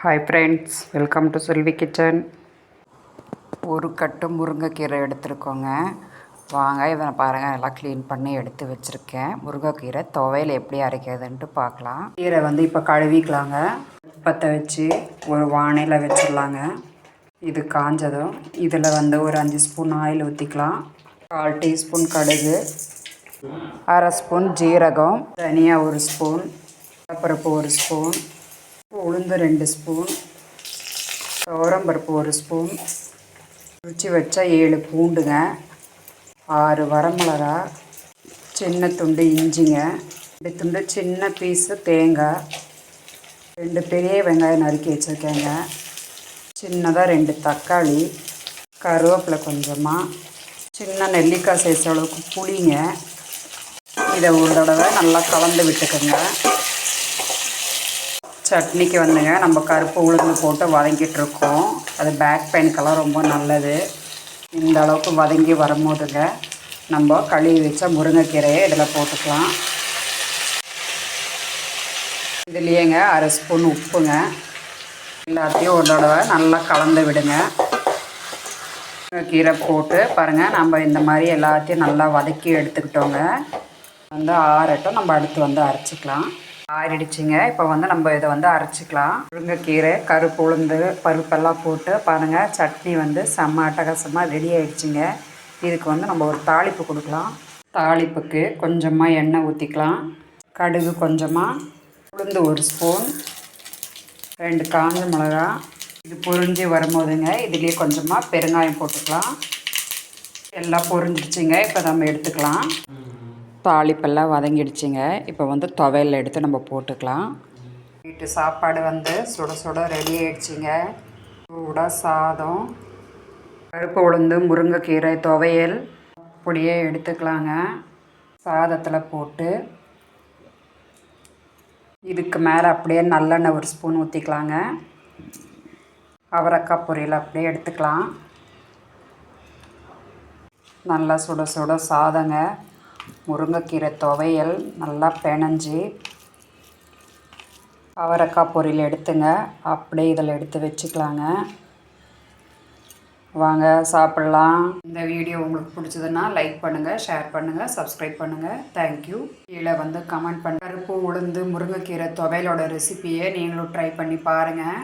Hi friends, welcome to Selvi kitchen. ஒரு கட்டு முருங்கைக்கீரை எடுத்துருக்கோங்க. வாங்க இதை பாருங்கள், எல்லாம் க்ளீன் பண்ணி எடுத்து வச்சுருக்கேன். முருங்கைக்கீரை துவையல் எப்படி அரைக்கிறதுன்ட்டு பார்க்கலாம். கீரை இப்போ கழுவிக்கலாங்க. பற்ற வச்சு ஒரு வாணையில் வச்சிடலாங்க. இது காஞ்சதும் இதில் ஒரு 5 ஸ்பூன் ஆயில் ஊற்றிக்கலாம். 1/4 டீஸ்பூன் கடுகு, 1/2 ஸ்பூன் ஜீரகம், தனியா 1 ஸ்பூன், பருப்பு 1 ஸ்பூன், உளுந்து 2 ஸ்பூன், துவரம்பருப்பு 1 ஸ்பூன், ருச்சி வச்சா 7 பூண்டுங்க, 6 வரமிளகா, சின்ன துண்டு இஞ்சிங்க, 2 துண்டு சின்ன பீஸு தேங்காய், 2 பெரிய வெங்காயம் நறுக்கி வச்சுருக்கேங்க, சின்னதாக 2 தக்காளி, கருவேப்பிலை கொஞ்சமாக, சின்ன நெல்லிக்காய் சைஸ் அளவுக்கு புளிங்க. இதை ஒரு தடவை நல்லா கலந்து விட்டுக்கோங்க. சட்னிக்கு நம்ம கருப்பு உளுந்து போட்டு வதங்கிட்டுருக்கோம். அது பேக் பெயினுக்கெல்லாம் ரொம்ப நல்லது. இந்த அளவுக்கு வதங்கி வரும்போதுங்க நம்ம கழுவி வச்ச முருங்கைக்கீரையை இதில் போட்டுக்கலாம். இதுலேயேங்க 1/2 ஸ்பூன் உப்புங்க. எல்லாத்தையும் ஒரு தடவை நல்லா கலந்து விடுங்க. கீரை போட்டு பாருங்கள், நம்ம இந்த மாதிரி எல்லாத்தையும் நல்லா வதக்கி எடுத்துக்கிட்டோங்க. ஆறட்டும், நம்ம அடுத்து அரைச்சிக்கலாம். ஆறிடுச்சிங்க. இப்போ நம்ம இதை அரைச்சிக்கலாம். முருங்கைக்கீரை, கருப்பு உளுந்து, பருப்பெல்லாம் போட்டு பாருங்கள், சட்னி செம்ம அட்டகாசமாக ரெடி ஆகிடுச்சிங்க. இதுக்கு நம்ம ஒரு தாளிப்பு கொடுக்கலாம். தாளிப்புக்கு கொஞ்சமாக எண்ணெய் ஊற்றிக்கலாம். கடுகு கொஞ்சமாக, உளுந்து 1 ஸ்பூன், 2 காஞ்ச மிளகா. இது பொரிஞ்சு வரும்போதுங்க இதுலேயே கொஞ்சமாக பெருங்காயம் போட்டுக்கலாம். எல்லாம் பொரிஞ்சிடுச்சிங்க. இப்போ நம்ம எடுத்துக்கலாம். தாளிப்பெல்லாம் வதங்கிடுச்சிங்க. இப்போ துவையல் எடுத்து நம்ம போட்டுக்கலாம். வீட்டு சாப்பாடு சுட சுட ரெடி ஆகிடுச்சிங்க. சூடாக சாதம், பருப்பு உளுந்து முருங்கைக்கீரை துவையல் அப்படியே எடுத்துக்கலாங்க. சாதத்தில் போட்டு இதுக்கு மேலே அப்படியே நல்லெண்ணெய் 1 ஸ்பூன் ஊற்றிக்கலாங்க. அவரைக்காய் பொரியல் அப்படியே எடுத்துக்கலாம். நல்லா சுட சுட சாதங்க, முருங்கைக்கீரை துவையல் நல்லா பிணைஞ்சி அவரைக்காய் பொரியல் எடுத்துங்க. அப்படியே இதில் எடுத்து வச்சுக்கலாங்க. வாங்க சாப்பிட்லாம். இந்த வீடியோ உங்களுக்கு பிடிச்சதுன்னா லைக் பண்ணுங்கள், ஷேர் பண்ணுங்கள், சப்ஸ்கிரைப் பண்ணுங்கள். தேங்க்யூ. கீழே கமெண்ட் பண்ண. பருப்பு உளுந்து முருங்கைக்கீரை துவையலோட ரெசிபியை நீங்களும் ட்ரை பண்ணி பாருங்கள்.